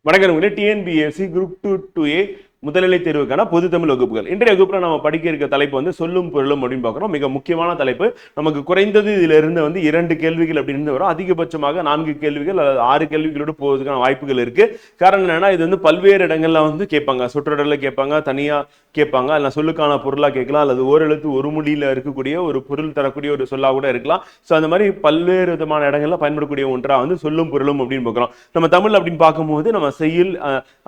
வணக்கம். TNPSC group 2A முதல்நிலை தேர்வுக்கான பொது தமிழ் வகுப்புகள். இன்றைய வகுப்புல நம்ம படிக்க இருக்க தலைப்பு வந்து சொல்லும் பொருளும் அப்படின்னு பார்க்குறோம். மிக முக்கியமான தலைப்பு. நமக்கு குறைந்தது இதுல இருந்து வந்து 2 கேள்விகள் அப்படின்னு வரும். அதிகபட்சமாக 4 கேள்விகள் அல்லது 6 கேள்விகளோடு போவதற்கான வாய்ப்புகள் இருக்கு. காரணம் என்னன்னா, இது வந்து பல்வேறு இடங்கள்ல வந்து கேட்பாங்க. சொற்றொடர்ல கேட்பாங்க, தனியா கேட்பாங்க, அல்ல சொல்லுக்கான பொருளா கேட்கலாம், அல்லது ஓரெழுத்து ஒரு மொழியில இருக்கக்கூடிய ஒரு பொருள் தரக்கூடிய ஒரு சொல்லா கூட இருக்கலாம். ஸோ அந்த மாதிரி பல்வேறு விதமான இடங்கள்ல பயன்படக்கூடிய ஒன்றா வந்து சொல்லும் பொருளும் அப்படின்னு பார்க்குறோம். நம்ம தமிழ் அப்படின்னு பார்க்கும்போது நம்ம செய்யுள்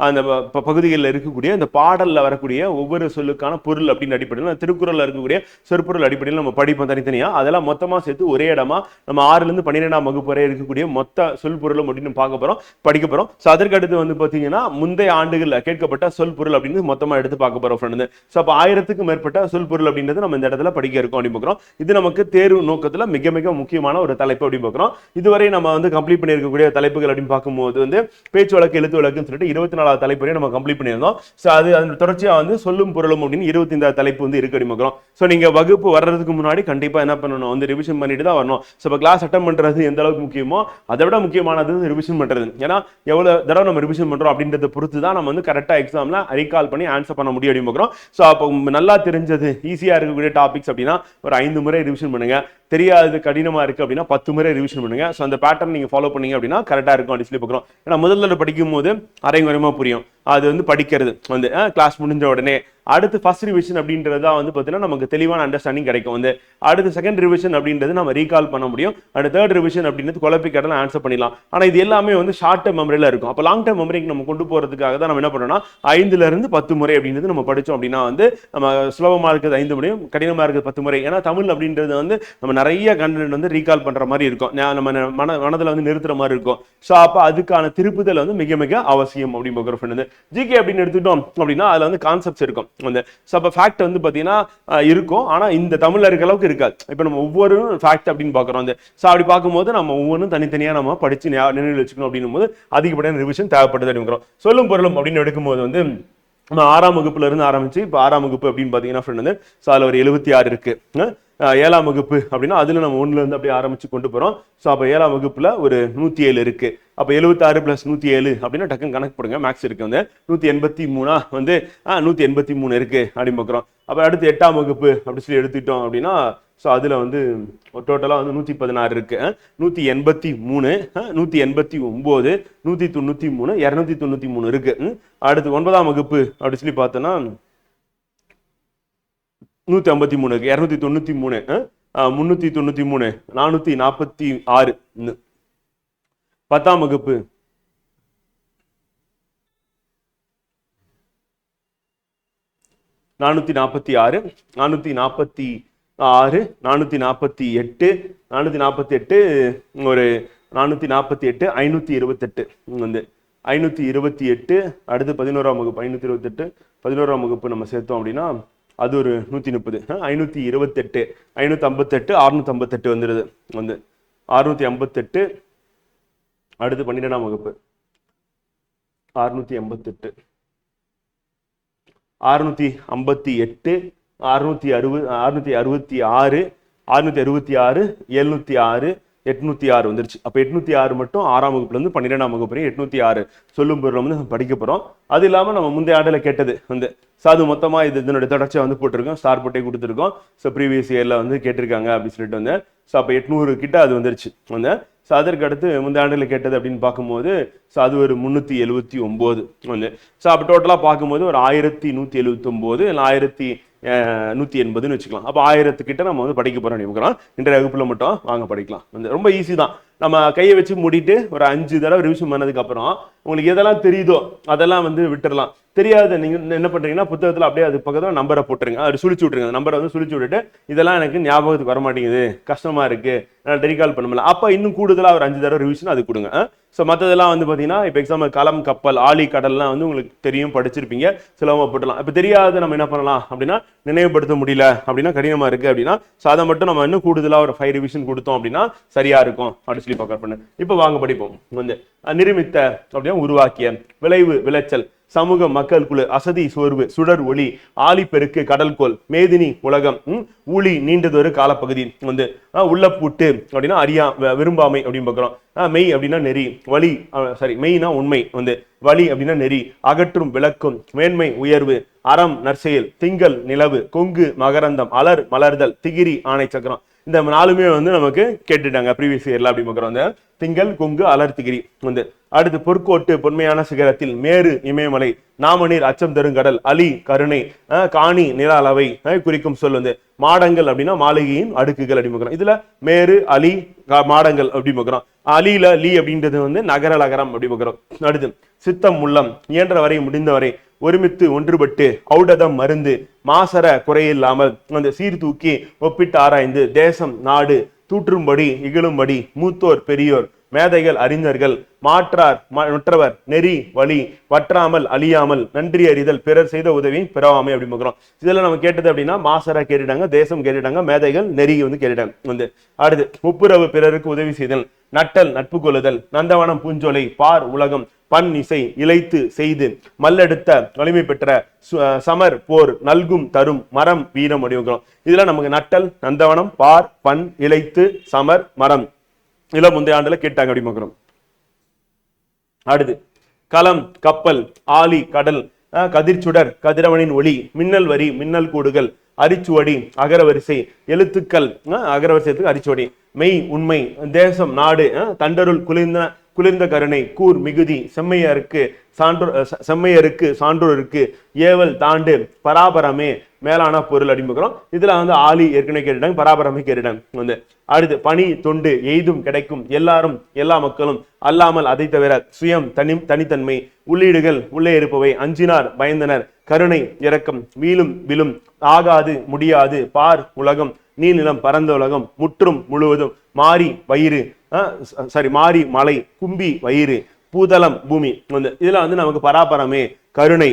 அந்த பகுதிகளில் இருக்கக்கூடிய இந்த பாடல்ல வரக்கூடிய ஒவ்வொரு சொல்லுக்கான பொருள் அப்படின்னு அடிப்படையில், திருக்குறள்ல இருக்கக்கூடிய சொற்பொருள் அடிப்படையில் நம்ம படிப்போம் தனித்தனியா. அதெல்லாம் மொத்தமா சேர்த்து ஒரே இடமா நம்ம 6ல இருந்து 12ஆம் வகுப்பு வரை இருக்கக்கூடிய மொத்த சொல் பொருளும் அப்படின்னு பார்க்க போறோம், படிக்க போறோம். ஸோ அதற்கு அடுத்து வந்து பாத்தீங்கன்னா முந்தைய ஆண்டுகள்ல கேட்கப்பட்ட சொல் பொருள் அப்படின்னு மொத்தமா எடுத்து பார்க்க போறோம் ஃப்ரெண்ட். ஸோ அப்போ 1000க்கும் மேற்பட்ட சொல் பொருள் அப்படின்றது நம்ம இந்த இடத்துல படிக்க இருக்கோம் அப்படின்னு பார்க்குறோம். இது நமக்கு தேர்வு நோக்கத்துல மிக மிக முக்கியமான ஒரு தலைப்பு அப்படின்னு பார்க்குறோம். இதுவரை நம்ம வந்து கம்ப்ளீட் பண்ணியிருக்கக்கூடிய தலைப்புகள் அப்படின்னு பார்க்கும்போது வந்து பேச்சு வழக்கு, எழுத்து வழக்குன்னு சொல்லிட்டு 24வது தலைப்பு வரை நம்ம கம்ப்ளீட் பண்ணியிருந்தோம். ஸோ அது அந்த தொடர்ச்சியா வந்து சொல்லும் பொருளும் அப்படின்னு 25வது தலைப்பு வந்து இருக்கு அப்படின்னு பார்க்குறோம். ஸோ நீங்க வகுப்பு வர்றதுக்கு முன்னாடி கண்டிப்பா என்ன பண்ணணும், வந்து ரிவிஷன் பண்ணிட்டு தான் வரணும். ஸோ இப்போ கிளாஸ் அட்டன் பண்றது எந்த அளவுக்கு முக்கியமோ அதை விட முக்கியமானது ரிவிஷன் பண்றது. ஏன்னா எவ்வளவு தடவை நம்ம ரிவிஷன் பண்றோம் அப்படின்றத பொறுத்து தான் நம்ம வந்து கரெக்டா எக்ஸாம்ல ரீகால் பண்ணி ஆன்சர் பண்ண முடியும் அப்படின்னு பார்க்குறோம். ஸோ அப்போ நல்லா தெரிஞ்சது ஈஸியா இருக்கக்கூடிய டாபிக்ஸ் அப்படின்னா ஒரு 5 முறை ரிவிஷன் பண்ணுங்க. தெரியாது கடினமா இருக்கு அப்படின்னா 10 முறை ரிவிஷன் பண்ணுங்க. ஸோ அந்த பேட்டர்ன் நீங்க ஃபாலோ பண்ணீங்க அப்படின்னா கரெக்டா இருக்கும் அப்படின்னு சொல்லி பார்க்குறோம். ஏன்னா முதல்ல படிக்கும் போது அரைங்குறையமா புரியும். அது வந்து படிக்கிறது வந்து கிளாஸ் முடிஞ்ச உடனே அடுத்து ஃபர்ஸ்ட் ரிவிஷன் அப்படின்றதா வந்து பார்த்தீங்கன்னா நமக்கு தெளிவான அண்டர்ஸ்டாண்டிங் கிடைக்கும். வந்து அடுத்து செகண்ட் ரிவிஷன் அப்படின்றது நம்ம ரீகால் பண்ண முடியும். அடுத்து தேர்ட் ரிவிஷன் அப்படின்றது குழப்பி கடலாம் ஆன்சர் பண்ணிடலாம். ஆனால் இது எல்லாமே வந்து ஷார்ட் டேர்ம் மெமரியில் இருக்கும். அப்போ லாங் டேர்ம் மெமரிக்கு நம்ம கொண்டு போகிறதுக்காக தான் நம்ம என்ன பண்ணோம்னா 5ல இருந்து 10 முறை அப்படின்றது நம்ம படித்தோம் அப்படின்னா வந்து நம்ம சுலபமாக இருக்கிறது 5 முறையும், கடினமாக இருக்கிறது 10 முறை. ஏன்னா தமிழ் அப்படின்றது வந்து நம்ம நிறைய கண்டென்ட் வந்து ரீகால் பண்ணுற மாதிரி இருக்கும், நம்ம மனதில் வந்து நிறுத்துற மாதிரி இருக்கும். ஸோ அப்போ அதுக்கான திருப்புதல் வந்து மிக மிக அவசியம் அப்படின்னு பார்க்குற ஃப்ரெண்ட். ஜிகே அப்படின்னு எடுத்துட்டோம் அப்படின்னா அதில் வந்து கான்செப்ட்ஸ் இருக்கும். வந்து அப்ப ஃபேக்ட் வந்து பாத்தீங்கன்னா இருக்கும், ஆனா இந்த தமிழ்ல இருக்க அளவுக்கு இருக்காது. இப்ப நம்ம ஒவ்வொரு ஃபேக்ட் அப்படின்னு பாக்குறோம். வந்து அப்படி பார்க்கும்போது நம்ம ஒவ்வொன்றும் தனித்தனியா நம்ம படிச்சு நினைவில் வச்சுக்கணும் அப்படின்னும் போது அதிகப்படியான ரிவிஷன் தேவைப்படுது அப்படிங்கிறோம். சொல்லும் பொருளும் அப்படின்னு எடுக்கும்போது வந்து நம்ம 6ஆம் வகுப்புல இருந்து ஆரம்பிச்சு இப்ப 6ஆம் வகுப்பு அப்படின்னு பாத்தீங்கன்னா ஃப்ரெண்ட் வந்து அதுல ஒரு 76 இருக்கு. 7ஆம் வகுப்பு அப்படின்னா அதுல நம்ம 1ல இருந்து அப்படியே ஆரம்பிச்சு கொண்டு போறோம். ஸோ அப்போ 7ஆம் வகுப்புல ஒரு 107 இருக்கு. அப்போ 76 + 107 அப்படின்னா டக்குன்னு கணக்கு போடுங்க. மேக்ஸ் இருக்கு வந்து 183 வந்து 183 இருக்கு அப்படின்னு பார்க்குறோம். அப்போ அடுத்து 8ஆம் வகுப்பு அப்படி சொல்லி எடுத்துட்டோம் அப்படின்னா ஸோ அதுல வந்து டோட்டலாக வந்து 116 இருக்கு. 183, 189, 193, 293 இருக்கு. அடுத்து 9ஆம் வகுப்பு அப்படி சொல்லி பார்த்தோன்னா 153 இருக்கு, 293, 393, 446. 10ஆம் வகுப்பு 446, 446, 448, 448, ஒரு 448, 528 வந்து 528. அடுத்து 11ஆம் வகுப்பு 528, 11ஆம் வகுப்பு நம்ம சேர்த்தோம் அப்படின்னா அது ஒரு 130, 528, 558, 658 வந்துடுது. வந்து 658. அடுத்து 12ஆம் வகுப்பு 658, 658, 666, 666, 706, 806 வந்துருச்சு. அப்போ 806 மட்டும் 6ஆம் வகுப்புல இருந்து 12ஆம் வகுப்பு வரை 806 சொல்லும் பொருள் வந்து படிக்க போறோம். அது இல்லாம நம்ம முந்தைய ஆண்டுல கேட்டது வந்து சாது மொத்தமா இதனுடைய தொடர்ச்சியா வந்து போட்டிருக்கோம், ஸ்டார் போட்டே கொடுத்துருக்கோம். ஸோ ப்ரீவியஸ் இயர்ல வந்து கேட்டிருக்காங்க அப்படின்னு சொல்லிட்டு வந்து ஸோ அப்போ 800 கிட்ட அது வந்துருச்சு வந்து. ஸோ அதற்கு அடுத்து முந்தைய ஆண்டுல கேட்டது அப்படின்னு பார்க்கும்போது ஸோ அது ஒரு 379 வந்து. ஸோ அப்போ டோட்டலாக பார்க்கும்போது ஒரு 1179 இல்லை 1180ன்னு வச்சுக்கலாம். அப்போ 1000 கிட்ட நம்ம வந்து படிக்க போறோம் நினைக்கிறோம். இன்றைய வகுப்புல மட்டும் வாங்க படிக்கலாம். வந்து ரொம்ப ஈஸி தான். நம்ம கையை வச்சு மூடிட்டு ஒரு 5 தடவை ரிவிஷன் பண்ணதுக்கு அப்புறம் உங்களுக்கு எதெல்லாம் தெரியுதோ அதெல்லாம் வந்து விட்டுறலாம். தெரியாத நீங்க என்ன பண்றீங்கன்னா புத்தகத்துல அப்படியே அது பக்கத்துல நம்பரை போட்டுருங்க, அது சுழிச்சு விட்டுருங்க. நம்பரை வந்து சுழிச்சு விட்டுட்டு இதெல்லாம் எனக்கு ஞாபகத்துக்கு வர மாட்டேங்குது, கஷ்டமா இருக்கு, நான் ரீகால் பண்ண முடியல, அப்ப இன்னும் கூடுதலா ஒரு 5 தடவை ரிவிஷன் அது கொடுங்க. ஸோ மற்றதெல்லாம் வந்து பார்த்தீங்கன்னா இப்போ எக்ஸாம்பிள் களம், கப்பல், ஆழி, கடல்லாம் வந்து உங்களுக்கு தெரியும், படிச்சிருப்பீங்க, சுலபமாக போட்டலாம். இப்போ தெரியாத நம்ம என்ன பண்ணலாம் அப்படின்னா நினைவுபடுத்த முடியல அப்படின்னா கடினமா இருக்கு அப்படின்னா ஸோ அதை மட்டும் நம்ம இன்னும் கூடுதலாக ஒரு 5 ரிவிஷன் கொடுத்தோம் அப்படின்னா சரியா இருக்கும் அப்படின்னு சொல்லி பார்க்க பண்ணு. இப்போ வாங்க படிப்போம். வந்து நிருமித்த அப்படின்னா உருவாக்கிய, விளைவு விளைச்சல், சமூகம் மக்கள் குழு, அசதி சோர்வு, சுடர் ஒளி, ஆழிப்பெருக்கு, கடல்கோள், மேதினி உலகம், ஊழி நீண்டதொரு காலப்பகுதி, வந்து உள்ளப்பூட்டு அப்படின்னா அறியா விரும்பாமை அப்படின்னு பார்க்குறோம். மெய் அப்படின்னா நெறி, வழி மெய்னா உண்மை, வழி அப்படின்னா நெறி, அகற்றும் விளக்கும், மேன்மை உயர்வு, அறம் நற்செயல், திங்கள் நிலவு, கொங்கு மகரந்தம், அலர் மலர்தல், திகிரி ஆணை சக்கரம். இந்த 4மே நமக்கு கேட்டுட்டாங்க ப்ரீவியஸ் இயர்ல அப்படி பார்க்குறோம். திங்கள் கொங்கு அலர் திகிரி அடுத்து பொற்கோட்டு பொன்மையான சிகரத்தில், மேரு இமயமலை, நாமநீர் அச்சம் தருங்கடல், அலி கருணை, காணி நில அளவை குறிக்கும் சொல் மாடங்கள் அப்படின்னா மாளிகையின் அடுக்குகள் அப்படி பார்க்குறோம். இதுல மேரு அலி மாடங்கள் அப்படி பார்க்குறோம். அலியில லீ அப்படின்றது நகர லகரம் அப்படி பார்க்குறோம். அடுத்து சித்தம் உள்ளம், இயன்ற வரை முடிந்தவரை, ஒருமித்து ஒன்றுபட்டு, ஔடதம் மருந்து, மாசர குறையில்லாமல், சீர்தூக்கி ஒப்பிட்டு ஆராய்ந்து, தேசம் நாடு தூற்றும்படி இகழும்படி, மூத்தோர் பெரியோர் மேதைகள் அறிஞர்கள், மாற்றார் மற்றவர், நெறி வழி, வற்றாமல் அழியாமல், நன்றி அறிதல், பிறர் செய்த உதவி பிறவாமை அப்படி பார்க்கிறோம். இதுல நம்ம கேட்டது அப்படின்னா மாசரா கேட்டுட்டாங்க, தேசம் கேட்டுட்டாங்க, மேதைகள் நெறி கேட்டுட்டாங்க. அடுத்து முப்புரவு பிறருக்கு உதவி செய்தல், நட்டல் நட்பு கொள்ளுதல், நந்தவனம் பூஞ்சோலை, பார் உலகம், பண் இசை, இழைத்து செய்து, மல்லெடுத்த வலிமை பெற்ற, சமர் போர், நல்கும் தரும், மரம் வீரம் வடிவம். இதுல நமக்கு நட்டல், நந்தவனம், பார், பண், இழைத்து, சமர், மரம் இல்ல முந்தைய ஆண்டுல கேட்டாங்க அப்படி பார்க்கிறோம். அடுத்து களம் கப்பல், ஆலி கடல், கதிர்ச்சுடர் கதிரவனின் ஒளி, மின்னல் வரி மின்னல் கூடுகள், அரிச்சுவடி அகரவரிசை, எழுத்துக்கள் அகரவரிசைக்கு அரிச்சுவடி, மெய் உண்மை, தேசம் நாடு, தண்டருள் குளிர்ந்த கருணை, கூர் மிகுதி, செம்மையருக்கு சான்றோருக்கு, ஏவல் தாண்டு, பராபரமே மேலான பொருள் அப்படிங்கிறோம். இதுல ஆலி ஏற்கனவே கேட்டுட்டாங்க, பராபரமே கேட்டுட்டாங்க. அடுத்து பணி தொண்டு எய்தும் கிடைக்கும், எல்லாரும் எல்லா மக்களும், அல்லாமல் அதை தவிர, சுயம் தனித்தன்மை, உள்ளீடுகள் உள்ளே இருப்பவை, அஞ்சினார் பயந்தனர், கருணை இரக்கம், வீழும் விழும், ஆகாது முடியாது, பார் உலகம், நீள்நிலம் பரந்த உலகம், முற்றும் முழுவதும், மாறி வயிறு மாறி மலை, கும்பி வயிறு, பூதளம் பூமி. இதுல நமக்கு பராபரமே கருணை,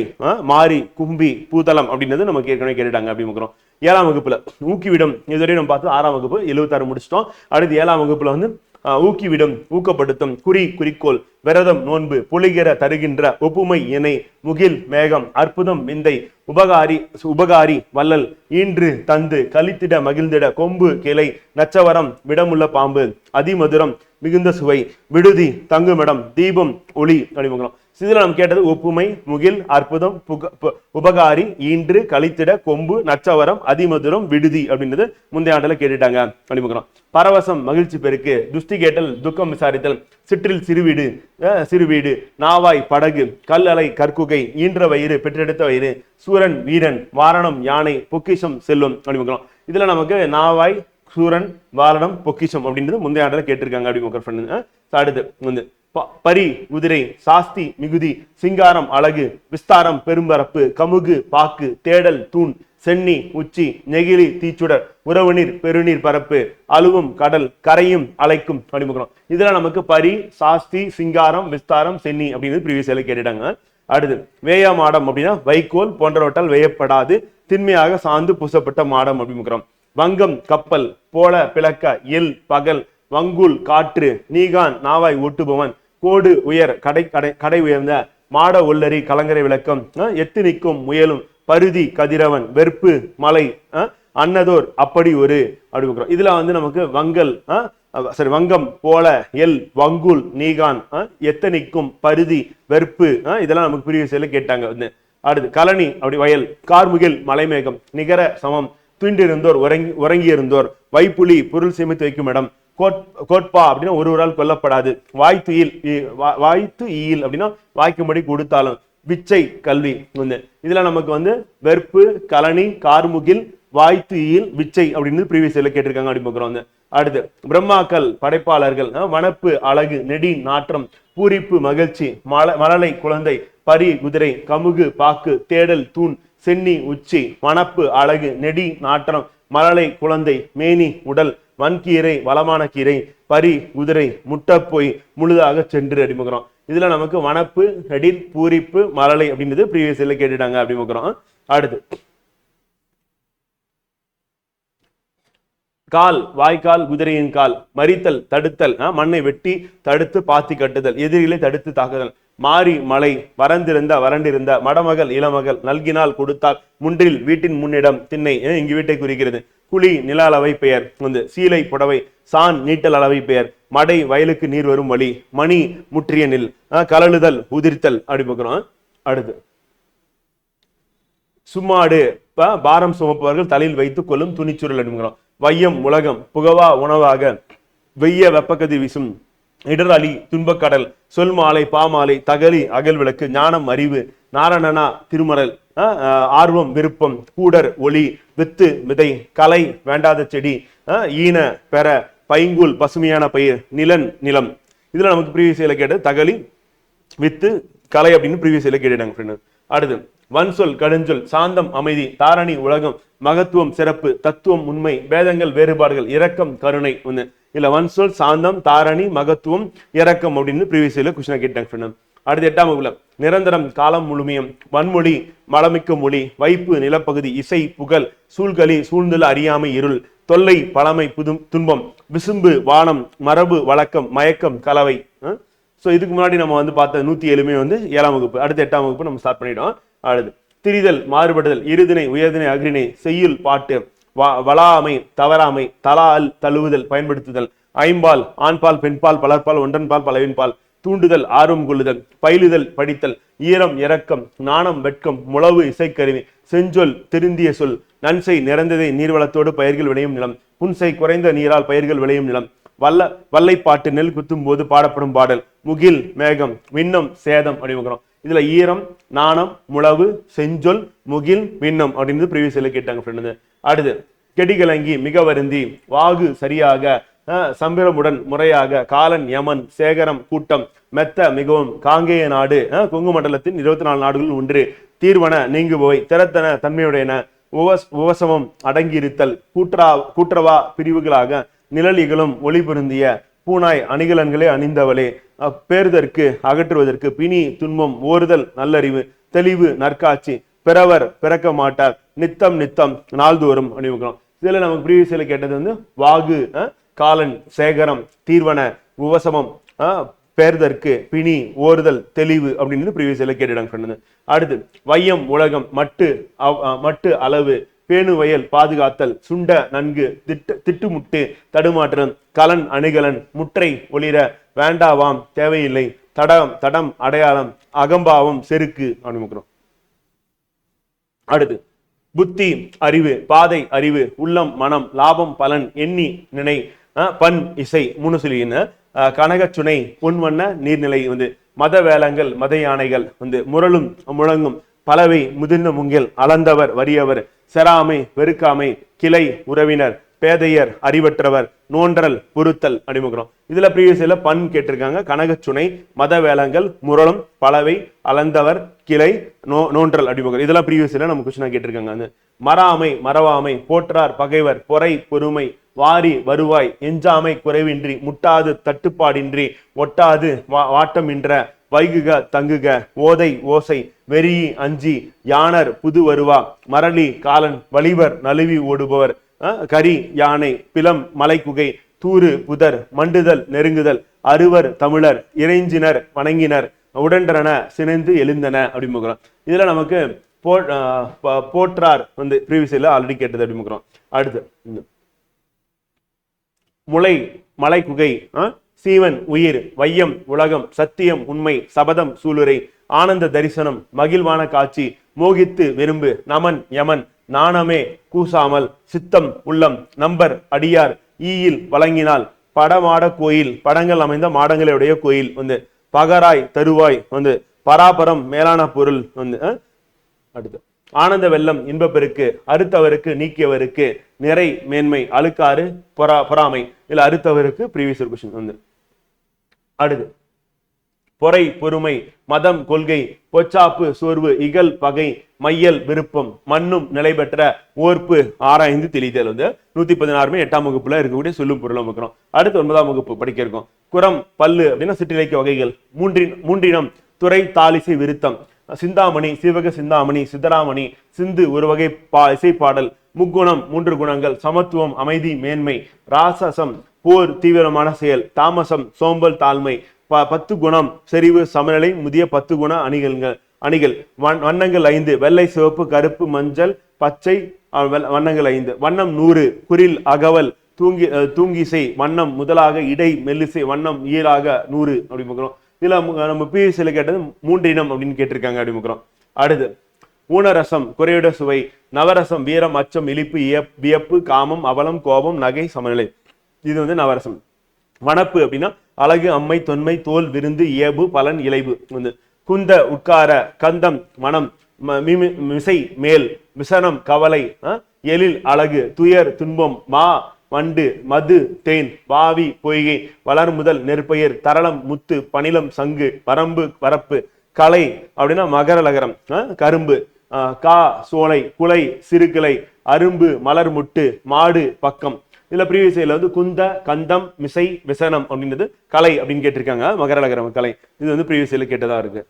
மாறி கும்பி பூதளம் அப்படின்றது நமக்கு ஏற்கனவே கேட்டுட்டாங்க அப்படி பார்க்கிறோம். 7ஆம் வகுப்புல ஊக்கிவிடும், இதுவரையும் நம்ம பார்த்து 6ஆம் வகுப்பு 76 முடிச்சிட்டோம். அடுத்து 7ஆம் வகுப்புல ஊக்கிவிடும், ஊக்கப்படுத்தும், குறிக்கோள், விரதம் நோன்பு, புலிகிற தருகின்ற, ஒப்புமை இணை, முகில் மேகம், அற்புதம் விந்தை, உபகாரி வள்ளல், ஈன்று தந்து, கலித்திட மகிழ்ந்திட, கொம்பு கிளை, நச்சவரம் விடமுள்ள பாம்பு, அதிமதுரம் மிகுந்த சுவை, விடுதி தங்குமிடம், தீபம் ஒளி அப்படிங்கிறோம். இதுல நம்ம கேட்டது ஒப்புமை, முகில், அற்புதம், உபகாரி, ஈன்று, கலித்திட, கொம்பு, நச்சவரம், அதிமதுரம், விடுதி அப்படின்றது முந்தைய ஆண்டுல கேட்டுட்டாங்க அப்படிங்கிறோம். பரவசம் மகிழ்ச்சி பெருக்கு, துஷ்டி கேட்டல் துக்கம் விசாரித்தல், சிற்றில் சிறுவீடு, நாவாய் படகு, கல் அலை கற்குகை, ஈன்ற வயிறு பெற்றெடுத்த வயிறு, சூரன் வீரன், வாரணம் யானை, பொக்கிஷம் செல்லும் அப்படிங்கிறோம். இதுல நமக்கு நாவாய், சூரன், வாரணம், பொக்கிஷம் அப்படின்றது முந்தைய ஆண்டுல கேட்டிருக்காங்க அப்படி. அடுத்து பரி குதிரை, சாஸ்தி மிகுதி, சிங்காரம் அழகு, விஸ்தாரம் பெரும்பரப்பு, கமுகு பாக்கு, தேடல் தூண், சென்னி உச்சி, நெகிழி தீச்சுடர், உறவுநீர் பெருநீர் பரப்பு, அழுவும் கடல், கரையும் அலைக்கும் அப்படிங்கிறோம். இதுல நமக்கு பரி, சாஸ்தி, சிங்காரம், விஸ்தாரம், சென்னி அப்படிங்கிறது ப்ரீவியஸ் இயர்ல கேட்டுட்டாங்க. அடுத்து வேயா மாடம் அப்படின்னா வைக்கோல் போன்றவற்றால் வேயப்படாது திண்மையாக சார்ந்து பூசப்பட்ட மாடம் அப்படிங்கிறோம். வங்கம் கப்பல், போல பிளக்க, எல் பகல், வங்குல் காற்று, நீகான் நாவாய் ஒட்டுபவன், கோடு உயர் கடை உயர்ந்த, மாட ஒல்லரி கலங்கரை விளக்கம், எத்து நிற்கும் முயலும், பருதி கதிரவன், வெறுப்பு மலை, அன்னதோர் அப்படி ஒரு அப்படி. இதுல நமக்கு வங்கல் வங்கம், போல, எல், வங்குல், நீகான், எத்தனிக்கும், பருதி, வெறுப்பு இதெல்லாம் நமக்கு ப்ரீவியஸ் கேட்டாங்க. அடுத்து கலனி அப்படி வயல், கார்முகில் மலைமேகம், நிகர சமம், துண்டிருந்தோர் உறங்கியிருந்தோர், வைப்புலி பொருள் சேமித்து வைக்கும் இடம், கோட்பா அப்படின்னா ஒருவரால் கொல்லப்படாது, வாய்த்து ஈல் அப்படின்னா வாய்க்கும்படி கொடுத்தாலும், விச்சை கல்வி. இதுல நமக்கு வெறுப்பு, கலனி, கார்முகில், வாய்த்து ஈல், விச்சை அப்படின்னு ப்ரீவியஸ் இயர்ல கேட்டிருக்காங்க அப்படி பார்க்கிறோம். அடுத்து பிரம்மாக்கள் படைப்பாளர்கள், வனப்பு அழகு, நெடி நாற்றம், பூரிப்பு மகிழ்ச்சி, மழலை குழந்தை, பரி குதிரை, கமுகு பாக்கு, தேடல் தூண், சென்னி உச்சி, வனப்பு அழகு, நெடி நாற்றம், மழலை குழந்தை, மேனி உடல், வன்கீரை வளமான கீரை, பரி குதிரை, முட்டப்போய் முழுதாக சென்று அப்படிங்கிறோம். இதுல நமக்கு வனப்பு, நெடில், பூரிப்பு, மழலை அப்படின்றது ப்ரீவியஸ் இயர்ல கேட்டுட்டாங்க அப்படிங்கிறோம். அடுத்து கால், வாய்க்கால், குதிரையின் கால், மறித்தல் தடுத்தல், மண்ணை வெட்டி தடுத்து பாத்தி கட்டுதல், எதிரிகளை தடுத்து தாக்குதல், மாறி மலை, வறண்டிருந்த, மடமகள் இளமகள், நல்கினால் கொடுத்தால், முன்றில் வீட்டின் முன்னிடம், திண்ணை இங்கு வீட்டை குறிக்கிறது, குழி நில அளவை பெயர் வந்து சீலை புடவை, சான் நீட்டல் அளவை பெயர், மடை வயலுக்கு நீர் வரும் வழி, மணி முற்றிய நெல், கலழுதல் உதிர்த்தல் அப்படி பார்க்கிறோம். அடுத்து சும்மாடு பாரம் சுமப்பவர்கள் தலையில் வைத்துக் கொள்ளும் துணிச்சுருள் அப்படிங்கிறோம். வையம் உலகம், புகவா உணவாக, வெய்ய வெப்பக்கதி வீசும், இடரளி துன்பக்கடல், சொல் மாலை பாமாலை, தகலி அகல் விளக்கு, ஞானம் அறிவு, நாரணனா திருமறல், ஆர்வம் விருப்பம், கூடர் ஒளி, வித்து விதை, கலை வேண்டாத செடி, ஈன பெற, பைங்குல் பசுமையான பயிர், நிலன் நிலம். இதுல நமக்கு ப்ரீவியஸ் கேட்டது தகலி வித்து கலை அப்படின்னு ப்ரீவியஸ் கேட்டுட்டாங்க. அடுத்து வன்சொல் கடுஞ்சொல், சாந்தம் அமைதி, தாரணி உலகம், மகத்துவம் சிறப்பு, தத்துவம் உண்மை, வேதங்கள் வேறுபாடுகள், இரக்கம் கருணை. ஒண்ணு இல்ல வன்சொல் சாந்தம் தாரணி மகத்துவம் இரக்கம் அப்படின்னு ப்ரீவியஸ் கொஸ்டின் கேட்டாங்க. அடுத்து 8ஆம் வகுப்புல நிரந்தரம் காலம் முழுமையும், வன்மொழி மலமிக்க மொழி, வைப்பு நிலப்பகுதி, இசை புகழ், சூழ்களி சூழ்ந்துள்ள அறியாமை இருள், தொல்லை பழமை துன்பம், விசும்பு வானம், மரபு வழக்கம், மயக்கம் கலவை. ஸோ இதுக்கு முன்னாடி நம்ம வந்து பார்த்த 107 வந்து 7ஆம் வகுப்பு. அடுத்து 8ஆம் வகுப்பு நம்ம ஸ்டார்ட் பண்ணிட்டோம். அடுத்து திரிதல் மாறுபடுதல், இருதினை உயர்தினை அக்ரிணை, செய்யுள் பாட்டு, வளாமை தவறாமை, தலால் தழுவுதல் பயன்படுத்துதல், ஐம்பால் ஆண்பால் பெண்பால் பலர்பால் ஒன்றன்பால் பலவின்பால், தூண்டுதல் ஆர்வம் கொள்ளுதல், பயிலுதல் படித்தல், ஈரம் இரக்கம், நாணம் வெட்கம், முழவு இசைக்கருவி, செஞ்சொல் திருந்திய சொல், நன்சை நிறந்ததை நீர்வளத்தோடு பயிர்கள் விளையும் நிலம், புன்சை குறைந்த நீரால் பயிர்கள் விளையும் நிலம், வல்லைப்பாட்டு நெல் குத்தும் போது பாடப்படும் பாடல், முகில் மேகம், விண்ணம் சேதம் அப்படிங்கிறோம். இதுல ஈரம் நாணம் முழவு செஞ்சொல் முகில் விண்ணம் அப்படின்னு ப்ரீவியஸ் கேட்டாங்க. அடுத்து கெடிகலங்கி மிக வருந்தி, வாகு சரியாக, சம்பிரமுடன் முறையாக, காலன் யமன், சேகரம் கூட்டம், மெத்த மிகவும், காங்கேய நாடு, கொங்கு மண்டலத்தின் 24 நாடுகள் ஒன்று, தீர்வன நீங்குபோய், திறத்தன தன்மையுடையன, உவசமம் அடங்கியிருத்தல், கூற்றவா பிரிவுகளாக, நிழலிகளும் ஒளி பொருந்திய, பூனாய் அணிகலன்களே அணிந்தவளே, பேர்தற்கு அகற்றுவதற்கு, பிணி துன்பம் ஓறுதல் நல்லறிவு, தெளிவு நற்காட்சி, பிறவர் பிறக்க மாட்டார், நித்தம் நித்தம் நாள்தோறும் அணிவுக்கிறோம். இதுல நமக்கு ப்ரீவியஸ்ல கேட்டது வந்து வாகு காலன் சேகரம் தீர்வன உவசமம் பேர்தற்கு பிணி ஓறுதல் தெளிவு அப்படின்னு ப்ரீவியஸ்ல கேட்டுட்டாங்க. அடுத்து வையம் உலகம், மட்டு அளவு, பேணு வயல் பாதுகாத்தல், சுண்ட நன்கு, திட்டுமுட்டு தடுமாற்றம், கலன் அணிகலன், முற்றை ஒளிர, வேண்டாவாம் தேவையில்லை, தடம் அடையாளம், அகம்பாவம் செருக்கு அனுமக்கிறோம். அடுத்து புத்தி அறிவு, பாதை அறிவு, உள்ளம் மனம், லாபம் பலன், எண்ணி நினை, பண் இசை 3 சொல்லின, கனகச்சுனை பொன்வண்ண நீர்நிலை வந்து, மத வேளங்கள் மத யானைகள் வந்து, முரளும் முழங்கும் பலவை முதிர்ந்த முங்கில், அளந்தவர் வறியவர், செராமை வெறுக்காமை, கிளை உறவினர், பேதையர் அறிவற்றவர், நோன்றல் பொருத்தல் அடிமுகிறோம். இதுல ப்ரீவியஸ்ல பண் கேட்டிருக்காங்க. கனகச்சுனை மத வேளங்கள் முரளும் பலவை அளந்தவர் கிளை நோன்றல் அடிமுகம். இதெல்லாம் ப்ரீவியஸ்ல நம்ம கொஸ்டினா கேட்டிருக்காங்க. மறாமை மறவாமை, போற்றார் பகைவர், பொறை பொறுமை, வாரி வருவாய், எஞ்சாமை குறைவின்றி, முட்டாது தட்டுப்பாடின்றி, ஒட்டாது வாட்டமின்ற, வைகுக தங்குக, ஓதை ஓசை, வெறி அஞ்சி, யானர் புது வருவா, மரளி காலன், வலிவர் நழுவி ஓடுபவர், கரி யானை, பிலம் மலைக்குகை, தூறு புதர், மண்டுதல் நெருங்குதல், அறுவர் தமிழர், இறைஞ்சினர் வணங்கினர், உடன்றன சினைந்து எழுந்தன அப்படிமுகிறோம். இதுல நமக்கு போற்றார் வந்து ப்ரீவியஸ்ல ஆல்ரெடி கேட்டது அப்படிமுகிறோம். அடுத்து முளை மலைக்குகை, சீவன் உயிர், வையம் உலகம், சத்தியம் உண்மை, சபதம் சூளுரை, ஆனந்த தரிசனம், மகிழ்வான காட்சி, மோகித்து விரும்பு, நமன் யமன், நாணமே கூசாமல், சித்தம் உள்ளம், நம்பர் அடியார், ஈயில் வழங்கினால், படமாட கோயில், படங்கள் அமைந்த மாடங்களுடைய கோயில் வந்து, பகராய் தருவாய் வந்து, பராபரம் மேலான பொருள் வந்து. அடுத்து ஆனந்த வெள்ளம் இன்பப்பெருக்கு, அறுத்தவருக்கு நீக்கியவருக்கு, நிறை மேன்மை, அழுக்காறு பொறாமை, இல்ல அறுத்தவருக்கு ப்ரீவியஸ் கொஸ்டின் வந்து. அடுத்து பொறை பொறுமை, மதம் கொள்கை, பொச்சாப்பு சோர்வு, இகல் பகை, மையல் விருப்பம், மண்ணும் நிலை பெற்ற, ஓர்ப்பு ஆராய்ந்து தெளிதல் வந்து 116 8ஆம் வகுப்புல இருக்கக்கூடிய சொல்லும் பொருளும் இருக்கிறோம். அடுத்து 9ஆம் வகுப்பு படிக்க இருக்கோம். குரம் பல்லு அப்படின்னா சிற்றிலக்கிய வகைகள், மூன்றினம் துறை தாலிசை விருத்தம், சிந்தாமணி சீவக சிந்தாமணி, சித்தராமணி, சிந்து ஒரு வகை இசைப்பாடல், முக்குணம் 3 குணங்கள், சமத்துவம் அமைதி மேன்மை, ராசசம் போர் தீவிரமான செயல், தாமசம் சோம்பல் தாழ்மை, 10 குணம் செறிவு சமநிலை முதிய 10 குண அணிகள்கள், அணிகள். வண்ணங்கள் 5 வெள்ளை சிவப்பு கருப்பு மஞ்சள் பச்சை வண்ணங்கள் 5. வண்ணம் 100 குறில் அகவல் தூங்கிசை வண்ணம் முதலாக இடை மெல்லிசை வண்ணம் ஈராக 100 அப்படி பார்க்கிறோம். இதுல நம்ம பிஎஸ்சில கேட்டது 3 இனம் அப்படின்னு கேட்டிருக்காங்க அப்படி பார்க்கிறோம். அடுத்து ஊனரசம் குறையுட சுவை, நவரசம் வீரம் அச்சம் இழிப்பு வியப்பு காமம் அவலம் கோபம் நகை சமநிலை. இது வந்து நவரசம். வனப்பு அப்படின்னா அழகு அம்மை தொன்மை தோல் விருந்து இயல்பு பலன் இளைவு. வந்து குந்த உட்கார கந்தம் மனம் மிசை மேல் விசனம் கவலை எழில் அழகு துயர் துன்பம் மா வண்டு மது தேன் வாவி பொய்கை வளர்முதல் நெற்பெயர் தரளம் முத்து பணிலம் சங்கு வரம்பு வரப்பு கலை அப்படின்னா மகர லகரம் கரும்பு கா சோலை குலை சிறுகிளை அரும்பு மலர் முட்டு மாடு பக்கம். இதுல ப்ரீவியஸ் இயர்ல வந்து குந்த கந்தம் மிசை விசனம் அப்படின்றது கலை அப்படின்னு கேட்டிருக்காங்க. மகர லகரம் கலை இது வந்து ப்ரீவியஸ் இயர்ல கேட்டதா இருக்கு.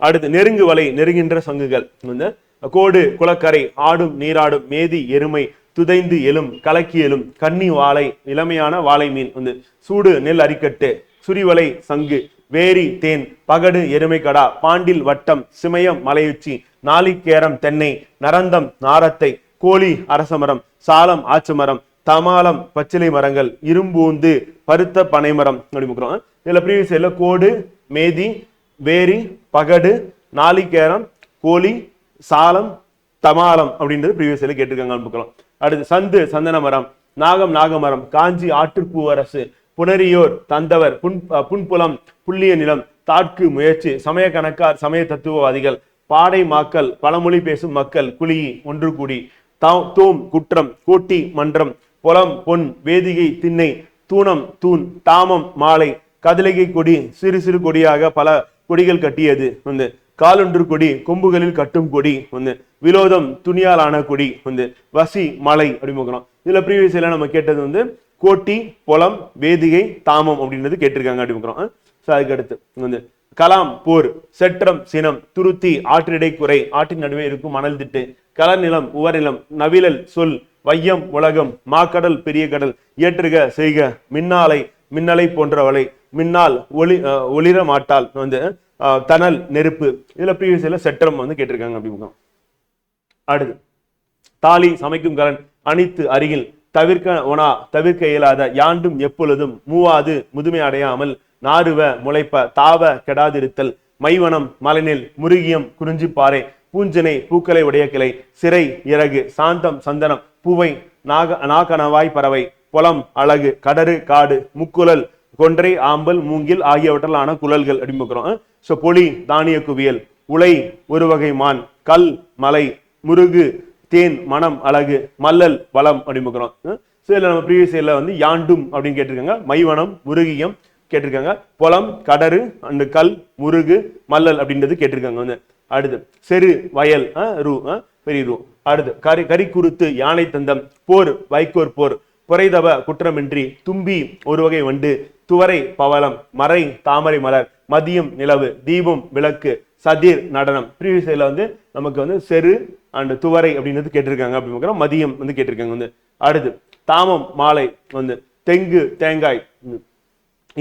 அடுத்து நெருங்கு வலை நெருங்கின்ற சங்குகள் வந்து கோடு குளக்கரை ஆடும் நீராடும் மேதி எருமை துதைந்து எழும் கலக்கி எழும் கன்னி வாழை இளமையான வாழை மீன். வந்து சூடு நெல் அரிக்கட்டு சுரிவலை சங்கு வேரி தேன் பகடு எருமை கடா பாண்டில் வட்டம் சிமயம் மலையுச்சி நாளிகேரம் தென்னை நரந்தம் நாரத்தை கோழி அரசமரம் சாலம் ஆச்சுமரம் தமாலம் பச்சிலை மரங்கள் இரும்பூந்து பருத்த பனைமரம் அப்படி. இதுல ப்ரீவியஸ் இயர்ல கோடு மேதி வேரி பகடு நாளிகேரம் கோழி சாலம் தமாலம் அப்படின்றது ப்ரீவியஸ் இயர்ல கேட்டிருக்காங்க. அடுத்து சந்து சந்தன மரம் நாகம் நாகமரம் காஞ்சி ஆற்றுப்பூவரசு புனரியோர் தந்தவர் புன்புலம் புள்ளிய நிலம் தாட்கு முயற்சி சமய கணக்கார் சமய தத்துவவாதிகள் பாடை மாக்கள் பழமொழி பேசும் மக்கள் குழி ஒன்று கூடி தோம் குற்றம் கோட்டி மன்றம் புலம் பொன் வேதிகை திண்ணை தூணம் தூண் தாமம் மாலை கதிலகை கொடி சிறு சிறு கொடியாக பல கொடிகள் கட்டியது. வந்து காலொன்று கொடி கொம்புகளில் கட்டும் கொடி. வந்து விலோதம் துணியாலான கொடி. வந்து வசி மலை அப்படிங்கிறோம். இதுல ப்ரீவியஸ் எல்லாம் நம்ம கேட்டது வந்து கோட்டி பொலம் வேதிகை தாமம் அப்படின்றது கேட்டிருக்காங்க அப்படிங்கிறோம். அதுக்கு அடுத்து வந்து கலாம் போர் செற்றம் சினம் துருத்தி ஆற்றிடை குறை ஆற்றின் நடுவே இருக்கும் மணல் திட்டு கலர் நிலம் உவரிலம் நவிழல் சொல் வையம் உலகம் மாக்கடல் பெரிய கடல் இயற்றுக செய்க மின்னாலை மின்னலை போன்றவளை மின்னால் ஒளிர மாட்டால். வந்து தனல் நெருப்பு. இதுல ப்ரீவியஸ்ல செற்றம் வந்து கேட்டிருக்காங்க அப்படி. அடுத்து தாலி சமைக்கும் கலன் அனைத்து அருகில் தவிர்க்க இயலாத யாண்டும் எப்பொழுதும் மூவாது முதுமை அடையாமல் நாறுவ முளைப்ப தாவ கெடாதிருத்தல் மைவனம் மலைநெல் முருகியம் குறிஞ்சிப்பாறை பூஞ்சனை பூக்களை உடைய கிளை சிறை இறகு சாந்தம் சந்தனம் பூவை நாகனவாய் பறவை பொலம் அழகு கடறு காடு முக்குழல் கொன்றை ஆம்பல் மூங்கில் ஆகியவற்றாலான குழல்கள் அப்படிங்கிறோம். ஸோ பொலி தானிய குவியல் உலை ஒரு வகை மான் கல் மலை முருகு தேன் மனம் அழகு மல்லல் வளம் அப்படிங்கிறோம். ஸோ இதில் நம்ம ப்ரீவியஸ் இயர்ல வந்து யாண்டும் அப்படின்னு கேட்டிருக்காங்க. மைவனம் முருகியம் கேட்டிருக்காங்க. பொலம் கடறு அண்டு கல் முருகு மல்லல் அப்படின்றது கேட்டிருக்காங்க. வந்து அடுத்து செரு வயல் ரூ பெரிய ரூ. அடுத்து கரி குருத்து யானை தந்தம் போர் வைக்கோர் போர் புரைதவ குற்றமின்றி தும்பி ஒரு வகை வண்டு துவரை பவளம் மறை தாமரை மலர் மதியம் நிலவு தீபம் விளக்கு சதிர் நடனம். ப்ரீவியஸ் இயர்ல வந்து நமக்கு வந்து செரு அண்ட் துவரை அப்படின்றது கேட்டிருக்காங்க அப்படின்னு மதியம் வந்து கேட்டிருக்காங்க. வந்து அடுத்து தாமம் மாலை வந்து தெங்கு தேங்காய்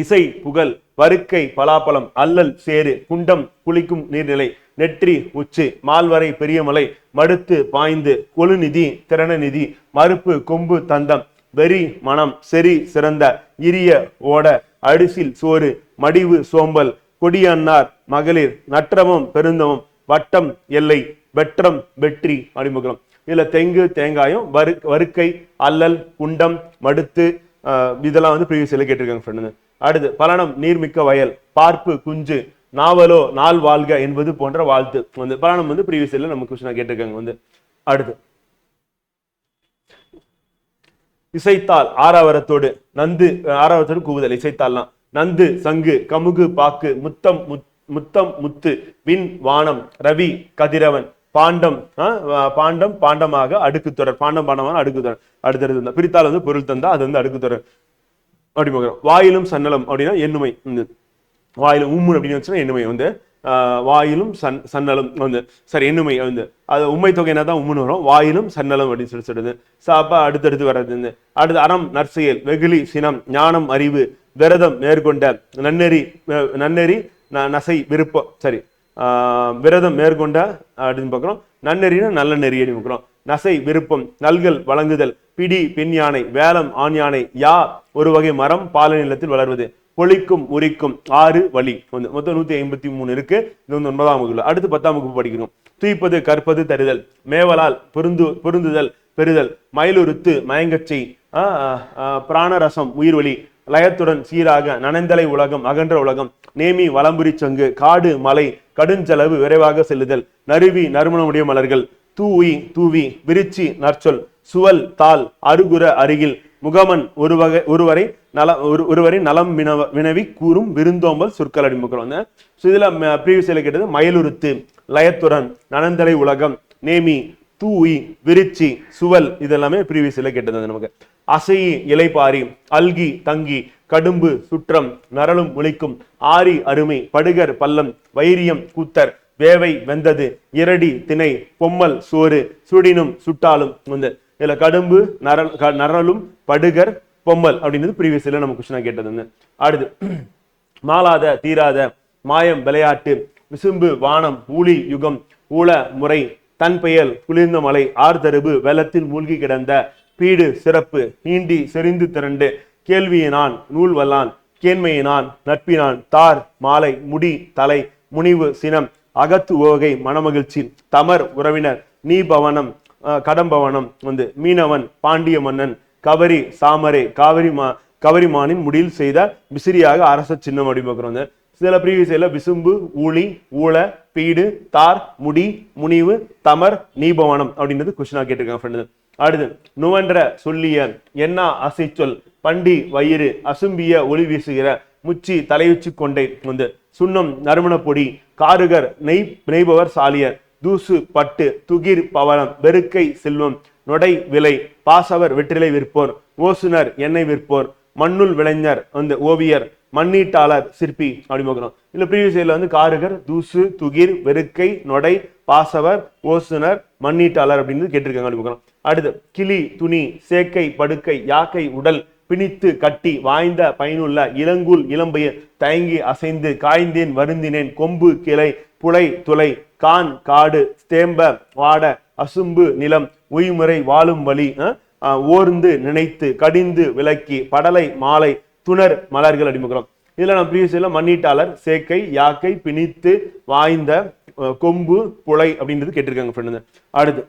இசை புகழ் வருக்கை பலாப்பழம் அல்லல் சேரு குண்டம் குளிக்கும் நீர்நிலை நெற்றி உச்சி மால்வரை பெரியமலை மடுத்து பாய்ந்து கொழுநிதி திறனநிதி மறுப்பு கொம்பு தந்தம் வெறி மனம் செறி சிறந்த இரிய ஓட அடிசில் சோறு மடிவு சோம்பல் கொடியன்னார் மகளிர் நற்றமம் பெருந்தமம் வட்டம் எல்லை வெற்றம் வெற்றி அறிமுகம். இதுல தெங்கு தேங்காயும் வருக்கை அல்லல் குண்டம் மடுத்து இதெல்லாம் வந்து ப்ரீவியஸ் இயர்ல கேட்டிருக்காங்க ஃப்ரெண்டு. அடுத்து பலனம் நீர்மிக்க வயல் பார்ப்பு குஞ்சு நாவலோ நாள் வாழ்க என்பது போன்ற வாழ்த்து. வந்து பலனம் வந்து ப்ரீவியஸ் இயர்ல நம்ம கொஸ்டினா கேட்டிருக்காங்க. வந்து அடுத்து இசைத்தாள் ஆறாவரத்தோடு நந்து ஆறாவரத்தோடு கூவுதல் இசைத்தாள்லாம் நந்து சங்கு கமுகு பாக்கு முத்தம் முத்தம் முத்து விண் வானம் ரவி கதிரவன் பாண்டம் பாண்டம் பாண்டமாக அடுக்கு தொடர் பாண்டம் பாண்டமான அடுக்கு தொடர் அடுத்தடுத்து பிரித்தால் வந்து பொருள் தந்தா அது வந்து அடுக்கு தொடர் அப்படி பார்க்கிறோம். வாயிலும் சன்னலம் அப்படின்னா எண்ணுமை. வாயிலும் உம்முன் அப்படின்னு வச்சுன்னா எண்ணுமை வந்து வாயிலும் சன்னலம் வந்து சரி எண்ணுமை வந்து அது உண்மை தொகை என்ன தான் உம்முன்னு வரும் வாயிலும் சன்னலம் அப்படின்னு சொல்லுது. அப்ப அடுத்தடுத்து வர்றது அடுத்து அறம் நற்செயல் வெகுளி சினம் ஞானம் அறிவு விரதம் மேற்கொண்ட நன்னெறி நன்னெறி நசை விருப்பம் சரி விரதம் மேற்கொண்ட அப்படின்னு பார்க்குறோம். நன்னெறினா நல்ல நெறி அப்படின்னு பார்க்குறோம். நசை விருப்பம், நல்கல் வழங்குதல், பிடி பெண் யானை, வேலம் ஆண் யானை, யா ஒரு வகை மரம் பாலை நிலத்தில் வளர்வது, பொழிக்கும் உரிக்கும், ஆறு வழி. மொத்தம் 153 இருக்கு. இது 9ஆம் வகுப்பு. அடுத்து 10ஆம் வகுப்பு படிக்கணும். துய்ப்பது கற்பது தருதல், மேவலால் பொருந்துதல் பெறுதல், மயிலுறுத்து மயங்கச்சை, பிராணரசம் உயிர்வழி, லயத்துடன் சீராக, நனைந்தலை உலகம் அகன்ற உலகம், நேமி வலம்புரி சங்கு, காடு மலை கடுஞ்செலவு விரைவாக செல்லுதல், நறுவி நறுமணமுடைய மலர்கள், தூவி விரிச்சி நற்சொல், சுவல் தாள் அருகுற அருகில், முகமன் ஒருவரை நலம் வினவி கூறும் விருந்தோம்பல் சொற்கள் அடிமுக்கிறோம். இதுல ப்ரீவியஸ்ல கேட்டது மயிலுறுத்து, லயத்துடன், நனந்தலை உலகம், நேமி, தூவி, விரிச்சி, சுவல், இதெல்லாமே ப்ரீவியஸ்ல கேட்டது நமக்கு. அசையி இலைப்பாரி, அல்கி தங்கி, கடும்பு சுற்றம், நரலும் முளைக்கும், ஆரி அருமை, படுகர் பள்ளம், வைரியம் கூத்தர், வேவை வெந்தது, இரடி திணை, பொம்மல் சோறு, சுடினும் சுட்டாலும். இதுல கடும்பு நரலும் படுகர் பொம்மல் அப்படின்றது ப்ரீவியஸ்ல நம்ம கொஸ்டினா கேட்டது. அடுத்து மாலாத தீராத, மாயம் விளையாட்டு, விசும்பு வானம், ஊழி யுகம், ஊழ முறை, தன் பெயல் குளிர்ந்த மலை, ஆர்தருபு வெள்ளத்தில் மூழ்கி கிடந்த, பீடு சிறப்பு, நீண்டி செறிந்து திரண்டு, கேள்வியினான் நூல் வல்லான், கேண்மையினான் நட்பினான், தார் மாலை, முடி தலை, முனிவு சினம், அகத்து ஓகை மனமகிழ்ச்சி, தமர் உறவினர், நீபவனம் கடம்பவனம், மீனவன் பாண்டிய மன்னன், கவரி சாமரே, கவரிமானின் முடியில் செய்த விசிறியாக அரச சின்னம் அப்படி பார்க்கிறோம். சில ப்ரீவியஸ்ல விசும்பு, ஊழி, ஊழ, பீடு, தார், முடி, முனிவு, தமர், நீபவனம் அப்படின்றது கொஸ்டினா கேட்டிருக்காங்க. அடுத்து நுவன்ற சொல்லிய, என்னா அசை சொல், பண்டி வயிறு, அசும்பிய ஒளி வீசுகிற, முச்சி தலையுச்சி கொண்டை, சுண்ணம் நறுமண பொடி, காருகர் நெய்பவர் சாலியர், தூசு பட்டு, துகிர் பவளம், வெறுக்கை செல்வம், நொடை விலை, பாசவர் வெற்றிலை விற்போர், ஓசுனர் எண்ணெய் விற்போர், மண்ணுள் விளைஞர் ஓவியர், மண்ணீட்டாளர் சிற்பி அப்படி பார்க்கிறோம். இல்ல ப்ரீவியஸ் இயர்ல காருகர், தூசு, துகிர், வெறுக்கை, நொடை, பாசவர், ஓசுனர், மண்ணீட்டாளர் அப்படின்னு கேட்டிருக்காங்க அப்படி பார்க்கிறோம். அடுத்து கிளி துணி, சேக்கை படுக்கை, யாக்கை உடல், பிணித்து கட்டி, வாய்ந்த பயனுள்ள, இளங்கூல் இளம்பைய, தயங்கி அசைந்து, காய்ந்தேன் வருந்தினேன், கொம்பு கிளை, புலை துளை, கான் காடு, ஸ்தேம்ப வாட, அசும்பு நிலம், உய்முறை வாழும் வழி, ஓர்ந்து நினைத்து, கடிந்து விளக்கி, படலை மாலை, துணர் மலர்கள் அடிமுகிறோம். இதுல நம்ம ப்ரீவியஸ்ல மண்ணீட்டாளர், சேக்கை, யாக்கை, பிணித்து, வாய்ந்த, கொம்பு, புலை அப்படின்றது கேட்டிருக்காங்க ஃப்ரெண்டு. அடுத்து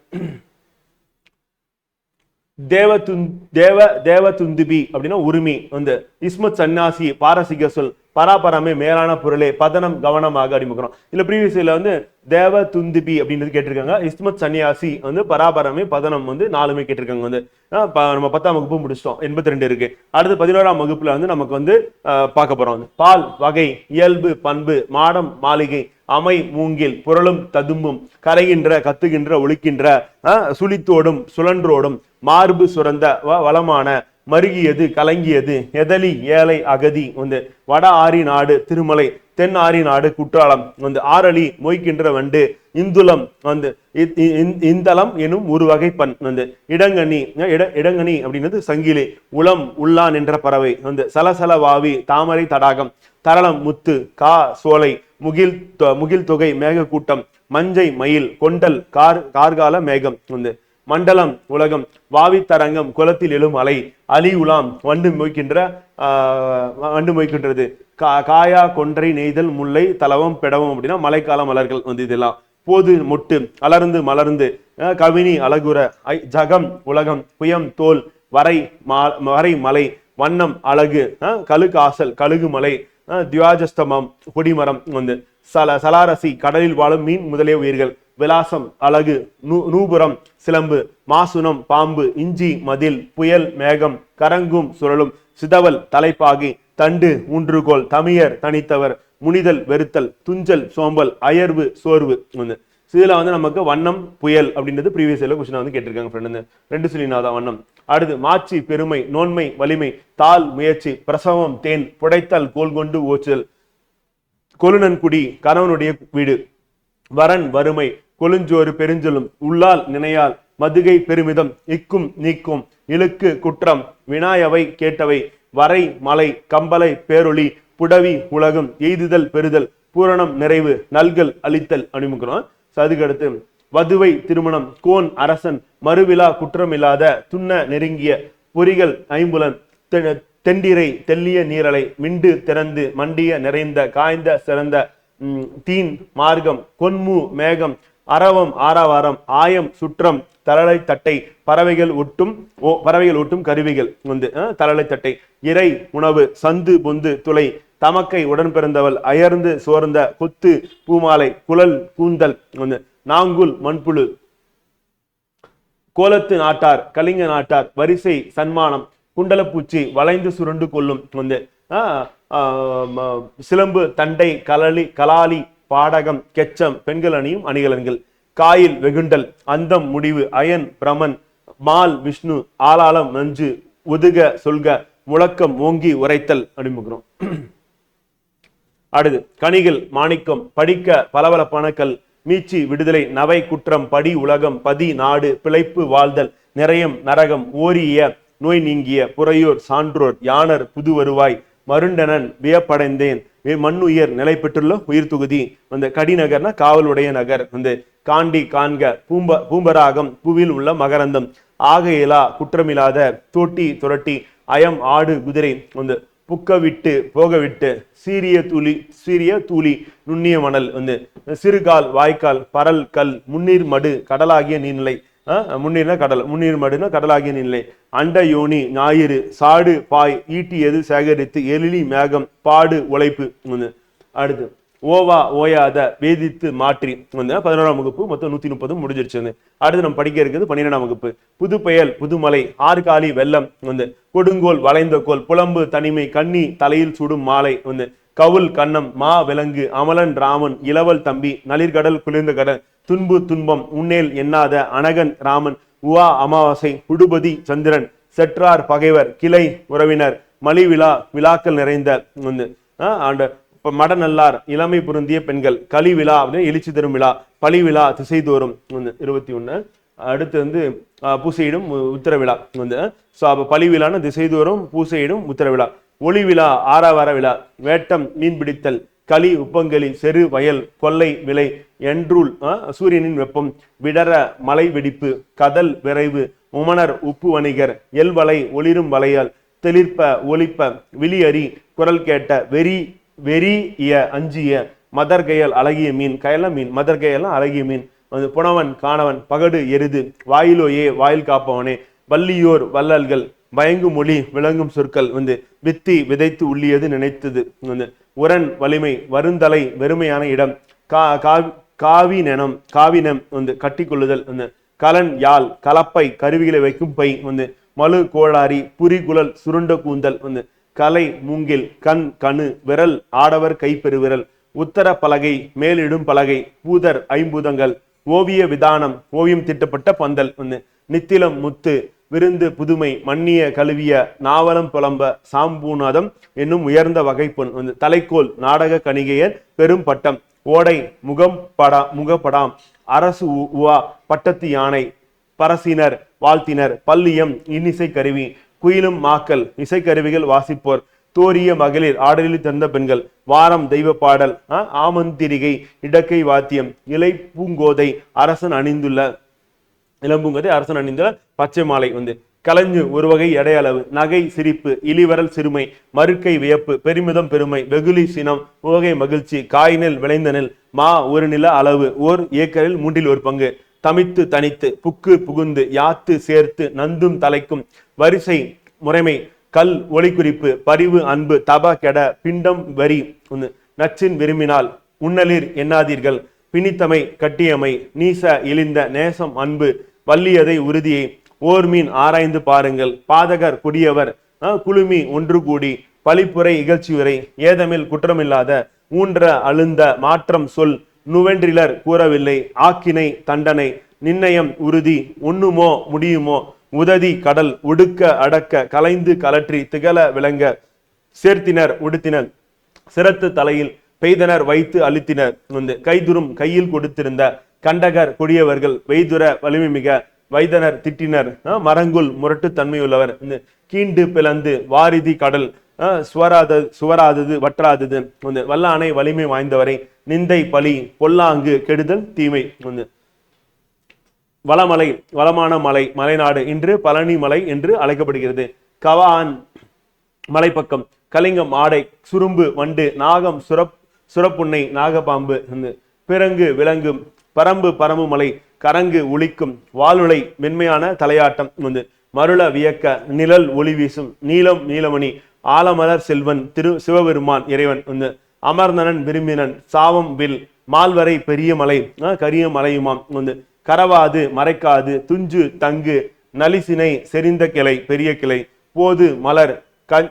தேவதுந்துபி அப்படின்னா உரிமை, இஸ்மத் சன்னாசி பாரசீக சொல், பராபரமே மேலான பொருளே, பதனம் கவனமாக அடிமுக்கிறோம். இல்ல ப்ரீவியஸ்ல தேவ துந்துபி அப்படின்றது கேட்டிருக்காங்க. இஸ்மத் சன்னியாசி பராபரமே, பதனம் 4மே கேட்டிருக்காங்க. நம்ம 10ஆம் வகுப்பு முடிச்சிட்டோம். 82 இருக்கு. அடுத்து 11ஆம் வகுப்புல நமக்கு பார்க்க போறோம். பால் வகை, இயல்பு பண்பு, மாடம் மாளிகை, அமை மூங்கில், புரளும் ததும்பும், கரைகின்ற கத்துகின்ற ஒழிக்கின்ற, சுழித்தோடும் சுழன்றோடும், மார்பு சுரந்த வளமான, மருகியது கலங்கியது, எதலி ஏழை அகதி, வட ஆரி நாடு திருமலை, தென் ஆரி நாடு குற்றாலம், ஆரளி மொய்க்கின்ற வண்டு, இந்துலம் இந்தளம் எனும் ஒரு வகை பண், இடங்கனி இடங்கனி அப்படின்றது சங்கிலி, உளம் உள்ளான் என்ற பறவை, சலசல வாவி தாமரை தடாகம், தரளம் முத்து, கா சோலை, முகில் தொகை மேக கூட்டம், மஞ்சை மயில், கொண்டல் கார்கால மேகம், மண்டலம் உலகம், வாவி தரங்கம் குளத்தில் எழும் அலை, அலி உலாம் வண்டு மொய்க்கின்றது, காயா கொன்றை நெய்தல் முல்லை தலவம் பெடவம் அப்படின்னா மழைக்கால மலர்கள் இதெல்லாம். போது மொட்டு, அலர்ந்து மலர்ந்து, கவினி அழகுற, ஜகம் உலகம், புயம் தோல், வரை மலை, வண்ணம் அழகு, கழுகாசல் கழுகு மலை, தியாஜஸ்தமம் கொடிமரம், சலாரசி கடலில் வாழும் மீன் முதலிய உயிர்கள், விலாசம் அழகு, நூபுரம் சிலம்பு, மாசுனம் பாம்பு, இஞ்சி மதில், புயல் மேகம், கரங்கும் சுழலும், சிதவல் தலைப்பாகி, தண்டு ஊன்றுகோல், தமியர் தனித்தவர், முனிதல் வெறுத்தல், துஞ்சல் சோம்பல், அயர்வு சோர்வு. இதுல நமக்கு வண்ணம் புயல் அப்படின்றது ப்ரீவியஸ் இயர்ல கொஸ்டின் கேட்டிருக்காங்க ஃப்ரெண்ட். 2 சொல்லினாதான் வண்ணம். அடுத்து மாட்சி பெருமை, நோன்மை வலிமை, தாள் முயற்சி, பிரசவம் தேன், புடைத்தல் கோல் கொண்டு ஓச்சுதல், கொழுநன்குடி கணவனுடைய வீடு, வரன் வறுமை, கொழுஞ்சோறு பெருஞ்சொல்லும், உள்ளால் நினையால், மதுகை பெருமிதம், இக்கும் நீக்கும், இழுக்கு குற்றம், வினாயவை கேட்டவை, வரை மலை, கம்பலை பேரொளி, புடவி உலகம், எய்துதல் பெறுதல், பூரணம் நிறைவு, நல்கல் அளித்தல் அப்படிமுக்கிறோம். அதுக்கு அடுத்து வதுவை திருமணம், கோன் அரசன், மறுவிழா குற்றமில்லாத, துண்ண நெருங்கிய, பொறிகள் ஐம்புலன், தெண்டிரை தெல்லிய நீரலை, மிண்டு திறந்து, மண்டிய நிறைந்த, காய்ந்த சிறந்த, தீன் மார்க்கம், கொன்மு மேகம், அரவம் ஆரவாரம், ஆயம் சுற்றம், தலலை தட்டை, பறவைகள் ஒட்டும் கருவிகள் தலலை தட்டை, இறை உணவு, சந்து பொந்து துளை, தமக்கை உடன் பிறந்தவள், அயர்ந்து சோர்ந்த, கொத்து பூமாலை, குழல் கூந்தல் நாங்குல் மண்புழு, கோலத்து நாட்டார், கலிங்க நாட்டார், வரிசை சன்மானம், குண்டலப்பூச்சி, வளைந்து சுருண்டு கொள்ளும் சிலம்பு தண்டை, கலாலி பாடகம், கெச்சம், பெண்கள் அணியும் அணிகலன்கள், காயில் வெகுண்டல், அந்தம் முடிவு, அயன் பிரமன், மால் விஷ்ணு, ஆளாளம் நஞ்சு, ஒதுக சொல்க, முழக்கம் ஓங்கி உரைத்தல் அப்படிங்கிறோம். அடுத்து கனிகள் மாணிக்கம், படிக்க பளபளப்பான கல், மீச்சி விடுதலை, நவை குற்றம், படி உலகம், பதி நாடு, பிழைப்பு வாழ்தல், நிறையம் நரகம், ஓரிய நோய் நீங்கிய, புறையோர் சான்றோர், யானர் புது வருவாய், மருண்டனன் வியப்படைந்தேன், மண்ணுயர் நிலை பெற்றுள்ள உயிர் தொகுதி, கடிநகர்னா காவலுடைய நகர், காண்டி காண்க, பூம்பராகம், பூவில் உள்ள மகரந்தம், ஆகையிலா குற்றமில்லாத, தோட்டி துரட்டி, அயம் ஆடு குதிரை, புக்க விட்டு போக விட்டு, சீரிய தூளி நுண்ணிய மணல், சிறுகால் வாய்க்கால், பரல் கல், முன்னீர் மடு கடலாகிய நீர்நிலை, முன்னீர்னா கடல், முன்னீர் மடுனா கடலாகிய நீர்நிலை, அண்ட யோனி ஞாயிறு, சாடு பாய், ஈட்டியது சேகரித்து, எழிலி மேகம், பாடு உழைப்பு. அடுத்து ஓவா ஓயாத, வேதித்து மாற்றி 11ஆம் வகுப்பு, மொத்தம் 130 முடிஞ்சிருச்சு. அடுத்து நம்ம படிக்க இருக்கிறது 12ஆம் வகுப்பு. புது பெயல் புதுமலை, ஆறுகாலி வெள்ளம், கொடுங்கோல் வளைந்த கோல், புலம்பு தனிமை, கண்ணி தலையில் சுடும் மாலை, கவுல் கண்ணம், மா விலங்கு, அமலன் ராமன், இளவல் தம்பி, நளிர்கடல் குளிர்ந்த கடல், துன்பு துன்பம், உன்னேல் எண்ணாத, அனகன் ராமன், உவா அமாவாசை, உடுபதி சந்திரன், செற்றார் பகைவர், கிளை உறவினர், மலிவிழா விழாக்கள் நிறைந்த மடநல்லார், இளமை பொருந்திய பெண்கள், களி விழா அப்படின்னு எழுச்சி தரும் விழா, பழி விழா திசைதோறும் 21. அடுத்து பூசையிடும் உத்தர விழா அப்ப பழி விழான திசைதோறும் பூசையிடும் உத்தர விழா, ஒளி விழா ஆறாவார விழா, வேட்டம் மீன் பிடித்தல், களி உப்பங்களி, செரு வயல், கொள்ளை விலை, என்றூல் சூரியனின் வெப்பம், விடர மலை வெடிப்பு, கதல் விரைவு, உமனர் உப்பு வணிகர், எல்வலை ஒளிரும் வளையால், தெளிர்ப்ப ஒளிப்ப, விழியறி குரல் கேட்ட, வெறிய அஞ்சிய, மதர்கையல் அழகிய மீன், கயல மீன், மதர்கையெல்லாம் அழகிய மீன், புனவன் காணவன், பகடு எருது, வாயிலோயே வாயில் காப்பவனே, வள்ளியோர் வள்ளல்கள், பயங்கு மொழி விளங்கும் சொற்கள், வித்தி விதைத்து உள்ளியது நினைத்தது, உரன் வலிமை, வருந்தலை வெறுமையான இடம், காவினம் கட்டிக்கொள்ளுதல், கலன் யாழ், கலப்பை கருவிகளை வைக்கும் பை, மலு கோளாரி, புரிகுழல் சுருண்ட கூந்தல், கலை மூங்கில், கண் கணு, விரல் ஆடவர் கைப்பெருவிரல், உத்தர பலகை மேலிடும் பலகை, பூதர் ஐம்பூதங்கள், ஓவிய விதானம் ஓவியம் திட்டப்பட்ட பந்தல், நித்திலம் முத்து, விருந்து புதுமை, மன்னிய கழுவிய, நாவலம் புலம்ப, சாம்பூநாதம் என்னும் உயர்ந்த வகை பொன், தலைக்கோல் நாடக கணிகையர் பெரும் பட்டம், ஓடை முகப்படாம், அரசு உவா பட்டத்து யானை, பரசினர் வாழ்த்தினர், பல்லியம் இன்னிசை கருவி, குயிலும் மாக்கள் இசைக்கருவிகள் வாசிப்போர், தோரிய மகளிர் ஆடலில் தந்த பெண்கள், வாரம் தெய்வ பாடல், ஆமந்திரிகை இடக்கை வாத்தியம், இலை பூங்கோதை அரசன் அணிந்துள்ள இளம்பூங்கோதை அரசன் அணிந்துள்ள பச்சை மாலை, கலைஞ்சு ஒரு வகை எடையளவு, நகை சிரிப்பு, இளிவரல் சிறுமை, மறுக்கை வியப்பு, பெருமிதம் பெருமை, வெகுளி சினம், உவகை மகிழ்ச்சி, காய்நெல் விளைந்த நெல், மா ஒரு நில அளவு, ஓர் ஏக்கரில் 1/3 பங்கு, தமித்து தனித்து, புக்கு புகுந்து, யாத்து சேர்த்து, நந்தும் தலைக்கும், வரிசை முறைமை, கல் ஒளி குறிப்பு, பரிவு அன்பு, தப கெட, பிண்டம் வரி, நச்சின் விரும்பினால் உன்னலிர் எண்ணாதீர்கள், பிணித்தமை கட்டியமை, நீச இழிந்த நேசம் அன்பு, வள்ளியதை உறுதியை, ஓர் மீன் ஆராய்ந்து பாருங்கள், பாதகர் கொடியவர், குழுமி ஒன்று கூடி, பழிப்புரை இகழ்ச்சியுரை, ஏதமில் குற்றமில்லாத, ஊன்ற அழுந்த மாற்றம் சொல், நுவென்றிலர் கூறவில்லை, ஆக்கினை தண்டனை, நிர்ணயம் உறுதி, ஒண்ணுமோ முடியுமோ, உததி கடல், ஒடுக்க அடக்க, கலைந்து கலற்றி, திகழ விளங்க, சேர்த்தினர் உடுத்தினர், சிரத்து தலையில் பெய்தனர் வைத்து அழுத்தினர், கைதுரும் கையில் கொடுத்திருந்த, கண்டகர் கொடியவர்கள், வெய்துர வலிமை மிக, வைதனர் திட்டினர், மரங்குல் முரட்டு தன்மையுள்ளவர், கீண்டு பிளந்து வாரிதி கடல், சுவராதது வற்றாதது வந்து வல்லானை வலிமை வாய்ந்தவரை நிந்தை பழி பொல்லாங்கு கெடுதல் தீமை வந்து வளமலை வளமான மலை மலைநாடு இன்று பழனி மலை என்று அழைக்கப்படுகிறது. கவான் மலைப்பக்கம் கலிங்கம் ஆடை சுரும்பு வண்டு நாகம் சுரப்புன்னை நாகப்பாம்பு பிறங்கு விலங்கும் பரம்பு பரம்பு மலை கரங்கு ஒளிக்கும் வாளுளை மென்மையான தலையாட்டம் வந்து மருள வியக்க நிழல் ஒளி வீசும் நீலம் நீலமணி ஆலமலர் செல்வன் சிவபெருமான் இறைவன் வந்து அமர்ந்தனன் விரும்பினன் சாவம் வில் மால்வரை பெரிய மலை கரிய மலையுமாம் வந்து கரவாது மறைக்காது துஞ்சு தங்கு நலிசினை செறிந்த கிளை பெரிய கிளை போது மலர்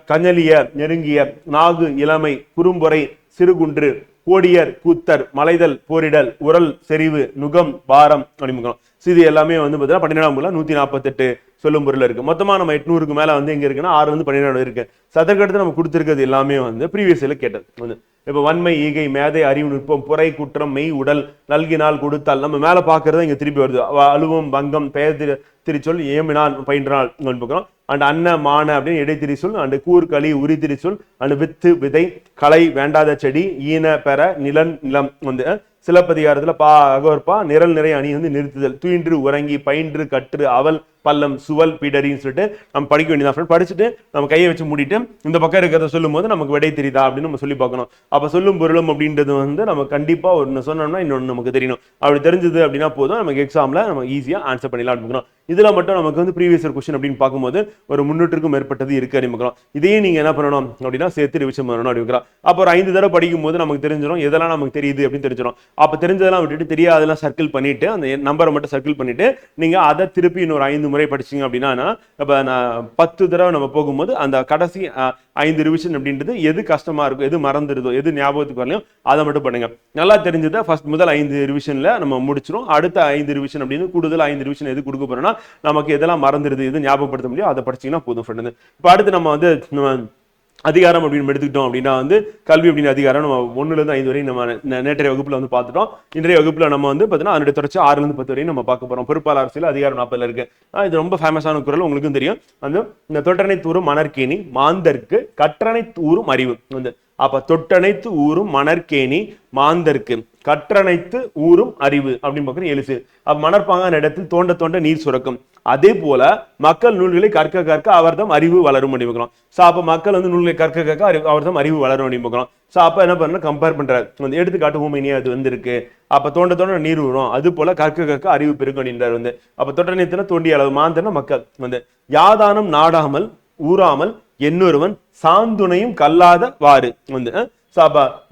கஞ்சலிய நெருங்கிய நாகு இளமை குறும்பொறை சிறுகுன்று கோடியர் கூத்தர் மலைதல் போரிடல் உரல் செறிவு நுகம் பாரம் அணிமுகம். இது எல்லாமே வந்து பார்த்தீங்கன்னா 12ஆம் 148 சொல்லும் பொருள் இருக்கு. மொத்தமா நம்ம 800க்கு மேல வந்து எங்க இருக்குன்னா 6 வந்து 12 இருக்கு. சதற்கடுத்து நம்ம கொடுத்திருக்கிறது எல்லாமே வந்து ப்ரீவியஸ் இயர்ல கேட்டது வந்து இப்ப வன்மை ஈகை மேதை அறிவு நுட்பம் புரை குற்றம் மெய் உடல் நல்கினால் கொடுத்தால் நம்ம மேல பாக்குறத இங்க திருப்பி வருது. அலுவம் பங்கம் பெயர் திருச்சொல் ஏமினான் பயின்றால் பார்க்கிறோம். அண்ட் அன்ன மான அப்படின்னு இடைத்திரி சொல் அண்டு கூர் களி உரி திரிசொல் அண்டு வித்து விதை களை வேண்டாத செடி ஈன பெற நிலன் நிலம் வந்து சிலப்பதிகாரத்துல அகோர்பா நிரல் நிறை அணி வந்து நிறுத்துதல் துயின்று உறங்கி பயின்று கற்று அவல் பள்ளம் சுவல் பீடரின்னு சொல்லிட்டு நம்ம படிக்க வேண்டியதான். படிச்சுட்டு நம்ம கையை வச்சு மூடிட்டு இந்த பக்கம் இருக்கிறத சொல்லும் போது நமக்கு விடை தெரியுதா அப்படின்னு நம்ம சொல்லி பார்க்கணும். அப்ப சொல்லும் பொருளும் அப்படின்றது வந்து நம்ம கண்டிப்பா ஒன்று சொன்னோம்னா இன்னொன்று நமக்கு தெரியணும். அப்படி தெரிஞ்சது அப்படின்னா போதும் நமக்கு எக்ஸாம்ல நம்ம ஈஸியா ஆன்சர் பண்ணிடலாம் அப்படிங்கிறோம். இதுல மட்டும் நமக்கு வந்து ப்ரீவியஸ் இயர் கொஸ்டின் அப்படின்னு பார்க்கும்போது ஒரு 300க்கும் மேற்பட்டது இருக்கு அப்படிங்கிறோம். இதையும் நீங்க என்ன பண்ணணும் அப்படின்னா சேர்த்து ரிவிஷன் பண்ணணும் அப்படிங்கிறோம். அப்போ ஒரு 5 தடவை படிக்கும் போது நமக்கு தெரிஞ்சிடும் எதெல்லாம் நமக்கு தெரியுது அப்படின்னு தெரிஞ்சிடும். அப்ப தெரிஞ்சதெல்லாம் விட்டுட்டு தெரியாதெல்லாம் சர்க்கிள் பண்ணிட்டு அந்த நம்பரை மட்டும் சர்க்கிள் பண்ணிட்டு நீங்க அதை திருப்பி இன்னொரு 5 முறை படிச்சீங்க அப்படின்னா இப்ப நான் 10 தடவை நம்ம போகும்போது அந்த கடைசி 5 ரிவிஷன் அப்படின்றது எது கஷ்டமா இருக்கும் எது மறந்துடுதோ எது ஞாபகத்துக்கு வரலையும் அதை மட்டும் பண்ணுங்க. நல்லா தெரிஞ்சதை ஃபர்ஸ்ட் முதல் 5 ரிவிஷன்ல நம்ம முடிச்சிடும். அடுத்த 5 ரிவிஷன் அப்படின்னு கூடுதல் 5 ரிவிஷன் எது கொடுக்க போறோம்னா நமக்கு எதெல்லாம் மறந்துடுது எது ஞாபகப்படுத்த முடியும் அதை படிச்சீங்கன்னா போதும் ஃப்ரெண்ட். இப்ப அடுத்து நம்ம வந்து அதிகாரம் அப்படின்னு எடுத்துக்கிட்டோம் அப்படின்னா வந்து கல்வி அப்படின்னு அதிகாரம் நம்ம 1ல இருந்து 5 வரையும் நம்ம நேற்றைய வகுப்புல வந்து பார்த்துட்டோம். இன்றைய வகுப்புல நம்ம வந்து பார்த்தீங்கன்னா அதனுடைய தொடர்ச்சி 6ல இருந்து 10 வரையும் நம்ம பார்க்க போறோம். பொறுப்பாளர் அரசியல் அதிகாரம் 40ல இருக்கு. இது ரொம்ப ஃபேமஸான குரல் உங்களுக்கும் தெரியும். வந்து இந்த தொட்டனைத்து ஊரும் மணற்கேணி மாந்தர்க்கு கற்றனைத்து ஊரும் அறிவு வந்து அப்ப தொட்டனைத்து ஊரும் மணற்கேணி மாந்தர்க்கு கற்றனைத்து ஊரும் அறிவு அப்படின்னு பார்க்குற எழுசு. அப்ப மணற்பாங்கான இடத்தில் தோண்ட தோண்ட நீர் சுரக்கும். அதே போல மக்கள் நூல்களை கற்க கற்க அவர்தம் அறிவு வளரும் அப்படிங்கிறோம். ஸோ அப்ப மக்கள் வந்து நூல்களை கற்க கற்க அவர்தம் அறிவு வளரும் அப்படிங்கிறோம். ஸோ அப்ப என்ன பண்ண கம்பேர் பண்றாரு வந்து எடுத்துக்காட்டு ஊமைனியா அது வந்து இருக்கு. அப்ப தோண்ட தோண்ட நீர் வரும். அது போல கற்க கற்க அறிவு பெருக்கும் அப்படின்றார் வந்து. அப்ப தொட்டனைத்துனா தோண்டிய அளவு மாந்தன மக்கள் வந்து யாதானம் நாடாமல் ஊராமல் என்னொருவன் சாந்துணையும் கல்லாத வாறு வந்து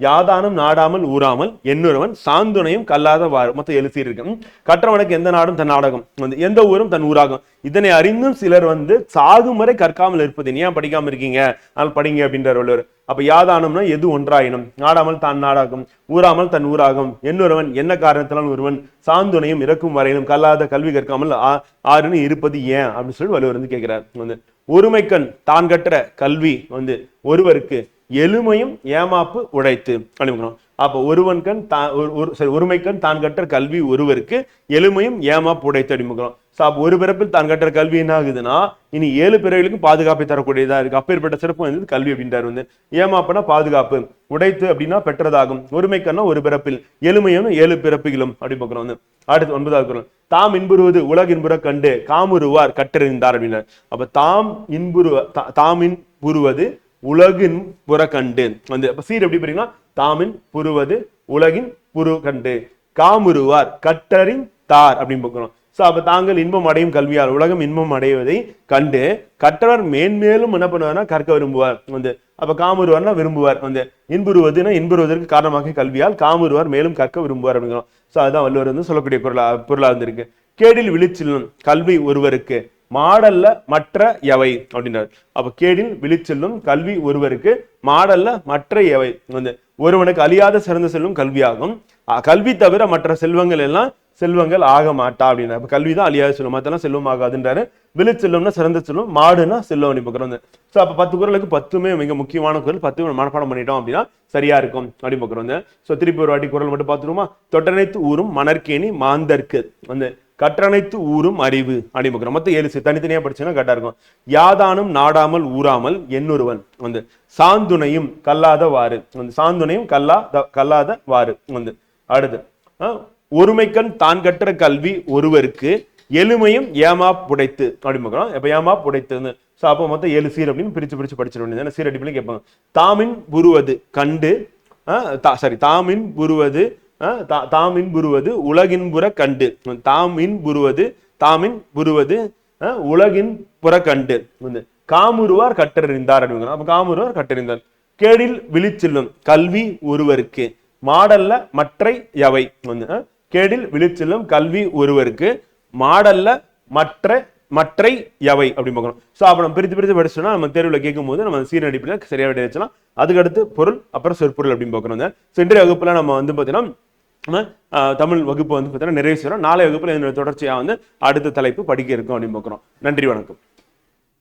யாதானம் நாடாமல் ஊராமல் என்னொருவன் சாந்துணையும் கல்லாத வாறு மொத்தம் எழுதி இருக்கு. கற்றவனுக்கு எந்த நாடும் தன் நாடகம் வந்து எந்த ஊரும் தன் ஊராகும். இதனை அறிந்தும் சிலர் வந்து சாகும் வரை கற்காமல் இருப்பது ஏன் படிக்காம இருக்கீங்க அதனால் படிங்க அப்படின்ற வள்ளுவர். அப்ப யாதானம்னா எது ஒன்றாயினும் நாடாமல் தான் நாடாகும் ஊராமல் தன் ஊராகும் என்னொருவன் என்ன காரணத்தினால் ஒருவன் சாந்துணையும் இறக்கும் வரையிலும் கல்லாத கல்வி கற்காமல் ஆறுன்னு இருப்பது ஏன் அப்படின்னு சொல்லி வள்ளுவர் வந்து கேட்கிறார். வந்து ஒருமைக்கண் தான் கற்ற கல்வி வந்து ஒருவருக்கு எளிமையும் ஏமாப்பு உழைத்து அனுப்புகிறோம். அப்போ ஒருமைக்கண் தான் கற்ற கல்வி ஒருவருக்கு எளிமையும் ஏமாப்பு உடைத்து அனுப்புகிறோம். ஒரு பிறப்பில் தான் கற்ற கல்வி என்ன ஆகுதுன்னா இனி 7 பிறவிகளுக்கும் பாதுகாப்பை தரக்கூடியதா இருக்கு. அப்பேற்பட்ட சிறப்பு வந்து கல்வி அப்படின்றார் வந்து. ஏமாப்புனா பாதுகாப்பு உடைத்து அப்படின்னா பெற்றதாகும். ஒருமைக்கண்ணா ஒரு பிறப்பில் எளிமையும் 7 பிறப்புகளும் அப்படி பார்க்கிறோம் வந்து. அடுத்து 9வது குறள் தாம் இன்புறுவது உலக இன்புற கண்டு காமுறுவார் கற்றறிந்தார் அப்படின்னார். அப்ப தாம் இன்புறுவது உலகின் புறக்கண்டு வந்து அப்ப சீர் எப்படி பாத்தீங்கன்னா தாமின் புறுவது உலகின் புரு கண்டு காமுறுவார் கற்றறிந்தார் அப்படின்னு பார்க்கிறோம். சோ அப்ப தாங்கள் இன்பம் அடையும் கல்வியால் உலகம் இன்பம் அடைவதை கண்டு கற்றவர் மேன்மேலும் என்ன பண்ணுவார்னா கற்க விரும்புவார் வந்து. அப்ப காமுறுவார்னா விரும்புவார் வந்து. இன்புறுவதுன்னா இன்புறுவதற்கு காரணமாக கல்வியால் காமுறுவார் மேலும் கற்க விரும்புவார் அப்படிங்கிறோம். சோ அதுதான் வள்ளுவர் வந்து சொல்லக்கூடிய பொருளா இருந்திருக்கு. கேடில் விழிச்செல்லும் கல்வி ஒருவருக்கு மாடல்ல மற்ற எவை அப்படின்றார். அப்ப கேடில் விழிச்செல்லும் கல்வி ஒருவருக்கு மாடல்ல மற்ற எவை வந்து ஒருவனுக்கு அழியாத சிறந்த செல்வம் கல்வியாகும். கல்வி தவிர மற்ற செல்வங்கள் எல்லாம் செல்வங்கள் ஆக மாட்டா அப்படின்னா அப்ப கல்விதான் அழியாத செல்வம் மத்தெல்லாம் செல்வம் ஆகாதுன்றாரு. விழிச்செல்வம்னா சிறந்த செல்வம் மாடுனா செல்வம் அப்படிங்கிறோம். சோ அப்ப 10 குறளுக்கு 10மே மிக முக்கியமான குரல். 10 மனப்பாடம் பண்ணிட்டோம் அப்படின்னா சரியா இருக்கும் அப்படின்னு பார்க்கிறோம். சோ திருப்பி ஒரு வாட்டி குரல் மட்டும் பார்த்துருமா. தொட்டனைத்து ஊரும் மணற்கேணி மாந்தர்க்கு வந்து கற்றனைத்து ஊரும் அறிவு அப்படின்னு பார்க்குறோம். மொத்தம் 7 சீர் தனித்தனியாக படிச்சுன்னா கரெக்டாக இருக்கும். யாதானும் நாடாமல் ஊராமல் என்னொருவன் வந்து சாந்துணையும் கல்லாதவாறு வந்து சாந்துணையும் கல்லாதவாறு வந்து அடுத்து ஒருமைக்கண் தான் கற்ற கல்வி ஒருவருக்கு எளிமையும் ஏமா புடைத்து அப்படின்னு பார்க்குறோம். இப்போ ஏமா புடைத்து ஸோ அப்போ மொத்தம் 7 சீர் அப்படின்னு பிரிச்சு படிச்சிட வேண்டியது. சீர் அடிப்படையில் கேட்பாங்க. தாமின் புருவது கண்டு தாமின் புருவது தாமின் புருவது உலகின்புற கண்டு தாமின் புருவது உலகின் புற கண்டு வந்து காமுருவார் கற்றறிந்தார் அப்படிங்கிறோம். அப்ப காமுருவார் கற்றறிந்தார். கேடில் விழிச்செல்லும் கல்வி ஒருவருக்கு மாடல்ல மற்றை யவை வந்து கேடில் விழிச்செல்லும் கல்வி ஒருவருக்கு மாடல்ல மற்றை யவை அப்படின்னு பார்க்கணும். ஸோ அப்போ நம்ம பிரித்து படிச்சோம்னா நம்ம தேர்வில் கேட்கும் போது நம்ம சீர் அடிப்படையில் சரியா விட வச்சலாம். அதுக்கடுத்து பொருள் அப்புறம் சொற்பொருள் அப்படின்னு பார்க்கணும். இன்றைய வகுப்புல நம்ம வந்து பார்த்தீங்கன்னா தமிழ் வகுப்பு வந்து பார்த்தீங்கன்னா நிறைவு செய்யறோம். நாளை வகுப்புல இதனுடைய தொடர்ச்சியா வந்து அடுத்த தலைப்பு படிக்க இருக்கும் அப்படின்னு பார்க்குறோம். நன்றி, வணக்கம்.